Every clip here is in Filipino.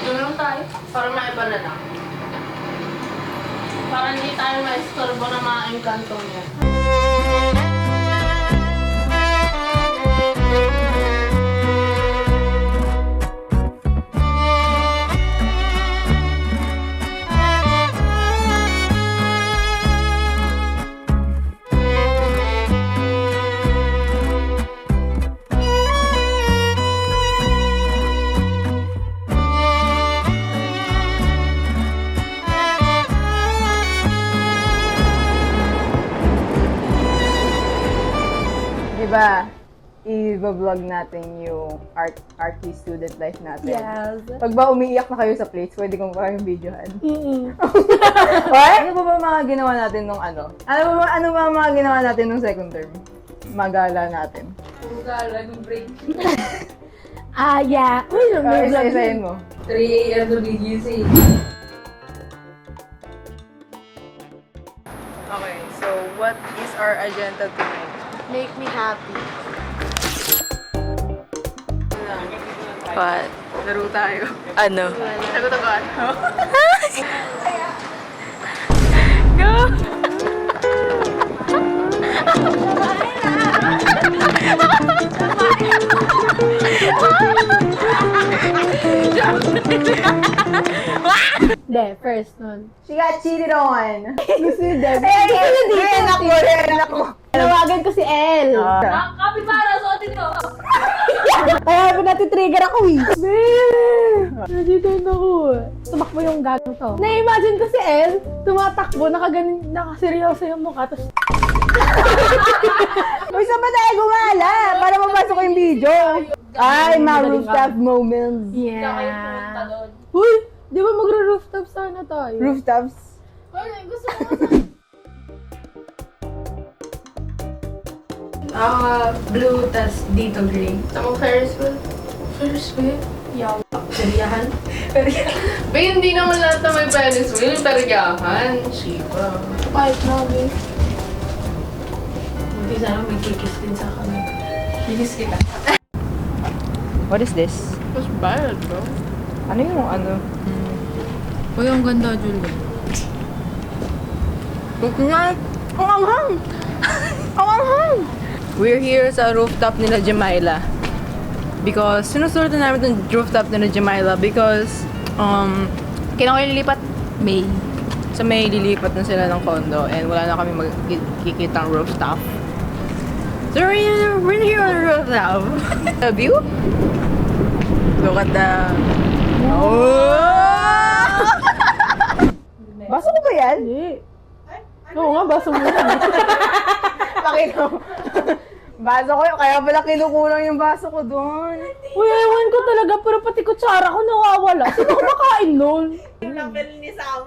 Dito na lang tayo. Para maiba na lang. Para hindi tayo ma-estorbo na mga engkanto niya. Diba, i-vlog natin yung arty student life natin. Yes. Pag ba umiiyak na kayo sa plates, pwede kong kayong videohan. What? Ano ba mga ginawa natin nung ano? Ano ba mga ginawa natin nung second term? Magala natin. Magala, nung break. Yeah. Uy, Isa-isayin mo. 3 a.m. to BGC. Okay, so what is our agenda tonight? Make me happy. What? Laro tayo. Ano? Sagot ako ano? Go! Hindi, first nun. She got cheated on. Gusto ni Deb. Ren ako. Tawagan ko si Elle. Kapibara, suotin nyo! Kaya pinatitrigger ako eh. Nandito na ako. Tumakbo yung gagawin to. Na-imagine ko si Elle, tumatakbo, nakaseryoso yung mukha. Tapos, Uy, saan ba tayo gumala? Para mapasok ko yung video. Ay, mga rooftop moments. yeah. Uy, di ba magro-rooftop sana tayo? Rooftops. Ay, gusto ko Blue, tas dito green. Tamang Ferris wheel. First wheel? Yaw. Seriyahan? Ba, hindi naman lahat na may Ferris wheel. Peryahan. Shiba. Kahit namin. Hindi sana may kikis din sa kami. Kikis kita. What is this? Mas bayad, bro. Ano yung ano? Uy, ang ganda, Julie. Ang anghang! Ang anghang! We're here sa rooftop nila Jamila. Because, sinusunod na namin itong rooftop nila Jamila because, kailan ko lilipat? May. Sa May, lilipat na sila ng condo and wala na kami magkikitang rooftop. So, we're here on the rooftop. The view? Look at the... Oh! Baso ko ba yan? Hindi. Oo nga, baso mo yan. Pakita mo. Baso ko yun, kaya pala kinukulang yung baso ko doon. Uy, ewan ko talaga, pero pati kutsara ko nawawala. Sino kumakain nun? Yung lapel ni sa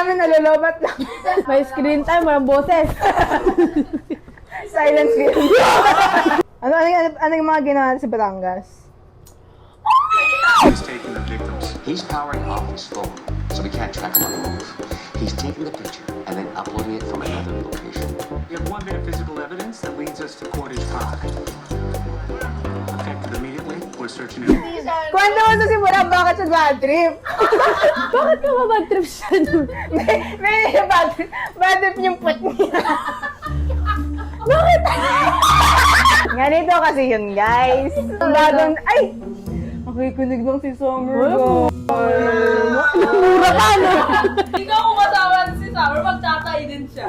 amin, nalolobat lang. May screen time, walang boses. Silence film. ano yung mga ginawa sa Batangas? He's taking the victims. He's powering off his phone, so we can't track him on the move. He's taking the picture and then uploading it from another location. We have one bit of physical evidence that leads us to Cordage Park. Effective immediately, we're searching it. Kwento mo sa simula, bakit siya bad trip? Bakit ka ba trip siya nun? May bad trip yung put niya. Bakit? Ganito kasi yun, guys. Bagong, ay! Nakikinig lang si Summer. Mura ka, no? Ikaw kung kasama si Summer, magtatay din siya.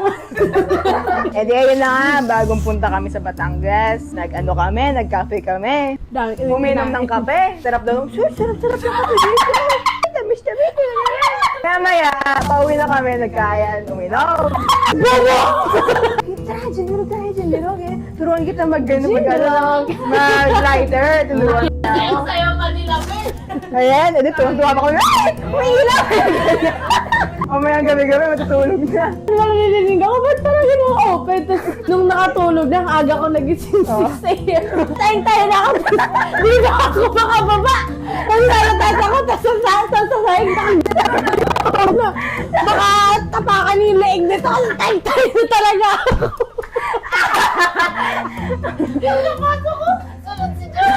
Eh di ayun na nga, bagong punta kami sa Batangas. Nag-ano kami, nag-cafe kami. Uminom ng kape. Sarap daw. Sure, sarap-sarap yung kape dito. Tamis-tamis. Mamaya, pauwi na kami, nagkayan, uminom. Tara, dyan tayo, dyan. Okay. Turuan kita mag-lighter. Turuan kita. Ayaw sa'yo kanila, Ben. Ayan, edi tuwa pa kami. Ay! May ilaw! Mamaya gabi-gabi, matutulog na. Nalilinig ako, ba't parang yun ang open? Tapos nung nakatulog na, ang aga ko nagising 6 a.m. Tayong-tayo na ako. Di na ako makababa. Tapos nalatas ako, tapos sasayang na. Baka tapakan yung leeg nito. Tayong-tayo na talaga ako. Yung napasok ko, sunod si John.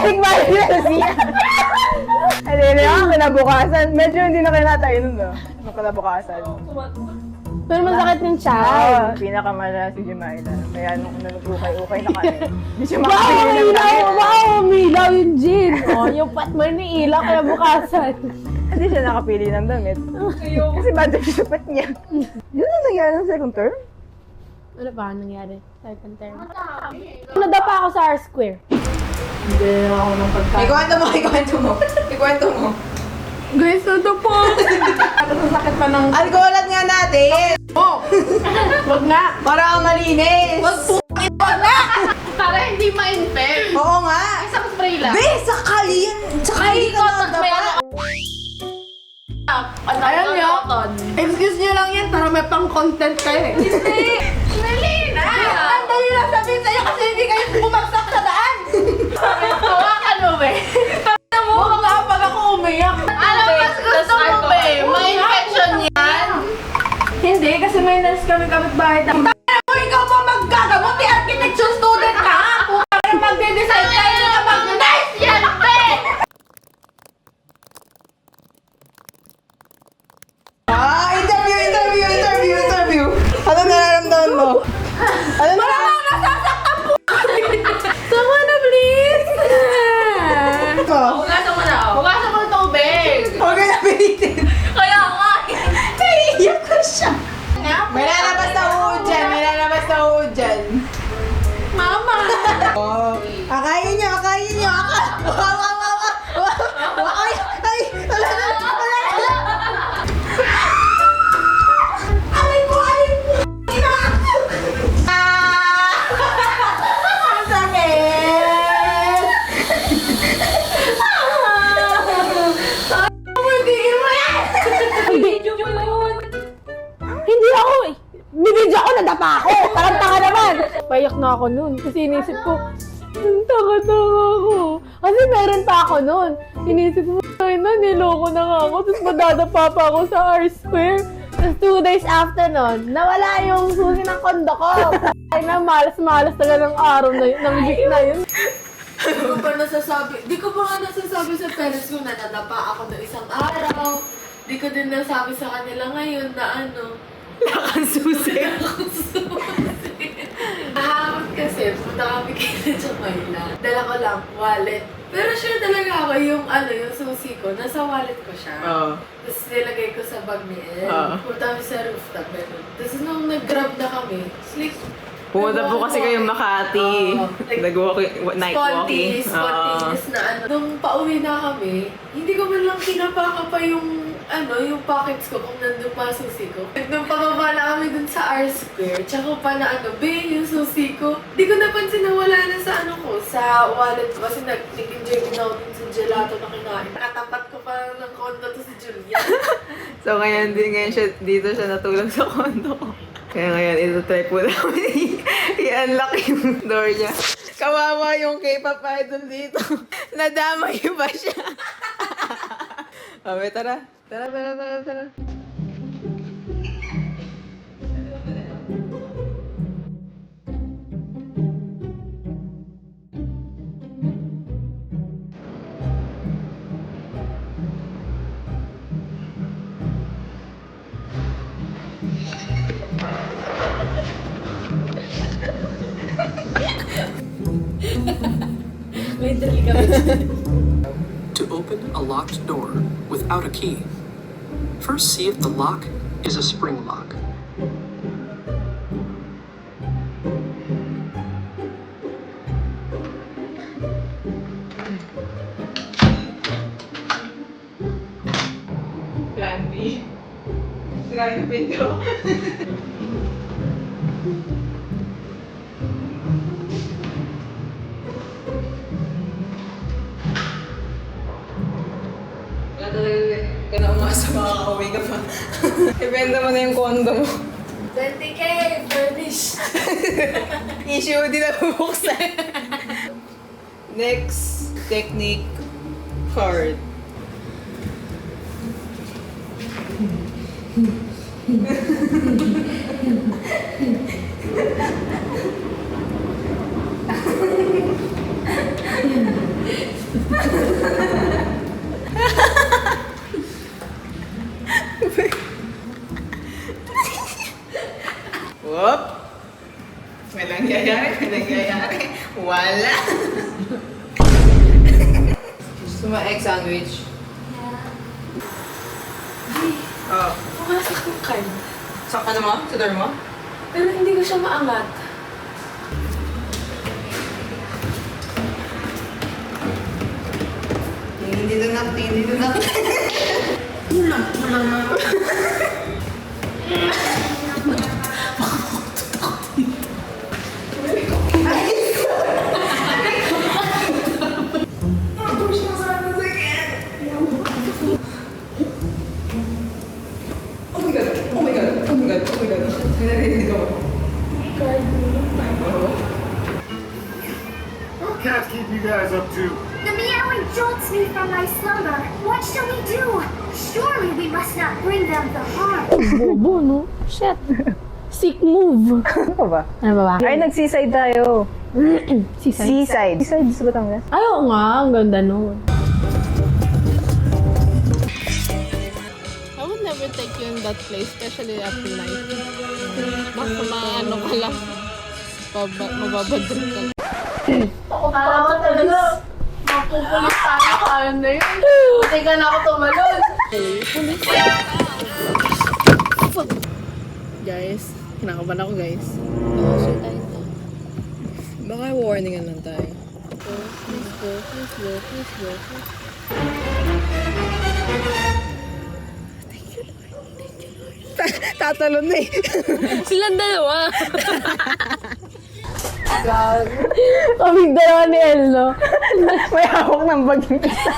Balik ba yun siya? Hindi na, kinabukasan. Medyo hindi na kinatay nun, no? Nung kinabukasan. Pero masakit yung Oo, child. pinakamala si Jemaila. Kaya nung nag-ukay-ukay na kami, hindi siya Wow, makapili ng umilaw! damit. Wow, umilaw yung gin! Oh, yung patman ni Ila kaya bukasan. Hindi siya nakapili ng damit. Kasi bad trip yung supat niya. Yun ang nangyari ng second term? Ano ba ang nangyari? Second term. Nadapa ako sa R-Square. Hindi ako nung pagkain. Ikwento mo. Guys, nadapa ako. Sakit pa ng... Alcoholat nga natin! Wag na. Para malinis! Para hindi ma-infect. Oo nga! Isang spray lang. Be, sakali yan! Sakali ka na dapat! Ayan niyo. Excuse niyo lang yan para may pang-content kayo. Dali na! Ang dali lang sabihin sa'yo kasi hindi kayo bumagsak sa daan! Gawa ka no, be. Huwag nga pag ako umiyak. Ano mas gusto mo, be? May infection yan? Hindi, kasi may nurse kami kapitbahay. Mo, ikaw pa maggagamot! Di architecture student ka! Puta ka magde-design ka! Hindi ka mag-nice! Yan, be! Interview! Ano nararamdaman mo? Ano nararamdaman mo? Tama na, please! Hugasan mo na, oh. Hugasan mo ng tubig. Huwag ka na pilitin! Kaya nga, Naiiyak ko siya! May lalabas na uod dyan! May lalabas na uod dyan! Mama! Oh, akayin nyo! Akayin nyo! Ay! Ay! Wala na! Wala na! Alay mo! Alay mo! Ang sakit! Hindi ako eh. Binidyo ako, nadapa ako. Parang tanga naman. Payak na ako nun. Kasi inisip ko, tanga-tanga ako. Kasi meron pa ako nun. Inisip ko, ay na, niloko na nga ako. Tapos madadapa pa ako sa R-Square. Tapos 2 days after nun, nawala yung susi ng kondo ko. Ay na, malas-malas talaga ng araw na yun, ng week na yun. Di ko pa nga nasasabi sa parents ko na nadapa ako ng isang araw. Di ko din nasabi sa kanila ngayon na Susi! Kahapon kasi, punta kami kay Jamaila. Dala ko lang, wallet. Pero sure talaga ako yung susi ko, nasa wallet ko siya. Oo. Tapos nilagay ko sa bag ni Elle. Oo. Punta kami sa rooftop, ganun. Tapos nung nag-grab na kami, sleep. Pumunta po kasi kayo Makati. Oo. Like, Night walking. Spontaneous na Nung pauwi na kami, hindi ko man lang kinapaka pa yung pockets ko kung nandun pa susi ko. Nung pababa na kami dun sa R-Square, tsaka pa na yung susi ko. Di ko napansin na wala na sa sa wallet ko. Kasi nag-enjoy din ako dun sa gelato na kinain. Nakatapat ko pa ng condo to si Julia. So ngayon dito siya natulog sa condo ko. Kaya ngayon, ito-try po namin i-unlock yung door niya. Kawawa yung K-pop idol dito. Nadamay ba siya? Okay, tara. Tara. To open a locked door without a key, first see if the lock is a spring lock. Plan B. Sira yung pinto. Wala talaga ka na umasa, makakauwi ka pa. Ibenta mo na yung condo mo. 20K, furnished. Issue din na bubuksan. Next technique, card. Wala. Gusto mo egg sandwich? Oh. Pumasok yung kan. Sa ano mo? Sa door mo? Pero hindi ko siya maangat. Tingin dito na. What cats keep you guys up to? The meowing jolts me from my slumber. What shall we do? Surely we must not bring them the harm. Bobo, no? Shit. Sick move. Ano pa ba? Ano ba ba? Ay, nag-seaside tayo. Seaside? Seaside. Seaside sa Batangas. Ay, oo nga. Ang ganda nun. I would never take you in that place, especially after night. Baka maano ka lang. Mababadrip ka. Kala ko talaga, mapupulis tayo kaya na yun. Buti ka na ako tumalon. Pulis. Guys, kinakabahan ako guys. Baka warningan lang tayo. Please go. Tatalon na eh. Silang dalawa. Kaming dalawa ni El, no? May hawak ng bag yung isa.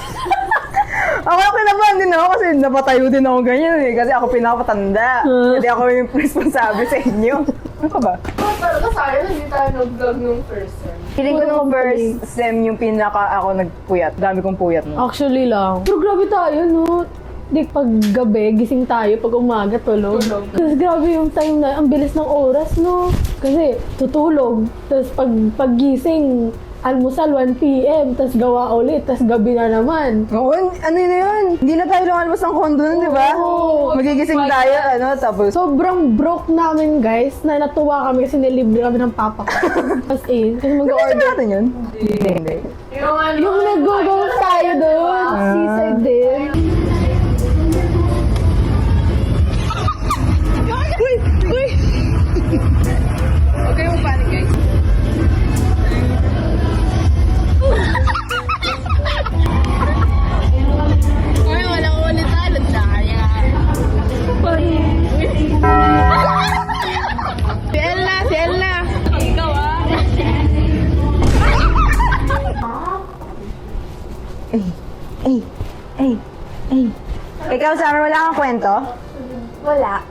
Ako kinabahan din ako kasi napatayo din ako ganyan eh. Kasi ako pinapatanda. Hindi ako yung responsable sa inyo. Ano ka ba? Talaga sayang, hindi tayo nag-vlog nung first time. Feeling ko nung first sem yung pinaka ako nagpuyat. Dami kong puyat no. Actually lang. Pero grabe tayo, no? Di, pag gabi, gising tayo. Pag umaga, tulog. Kasi grabe yung time na, ang bilis ng oras, no? Kasi tutulog. Tapos pag gising, almusal 1 p.m. Tapos gawa ulit. Tapos gabi na naman. Oo, ano yun na yun? Hindi na tayo lumalabas ng condo nun, di ba? Oo. Magigising tayo, tapos... Sobrang broke namin, guys, na natuwa kami kasi nilibre kami ng papa ko. As in, kasi Sabi mag-order. natin yun? Hindi. Yung nag-go tayo doon, seaside din. Okay mo panic guys. Ay, walang ulit tayo. Daya. Si Ella. Ikaw ah. Ikaw, Summer, wala kang kwento? Wala.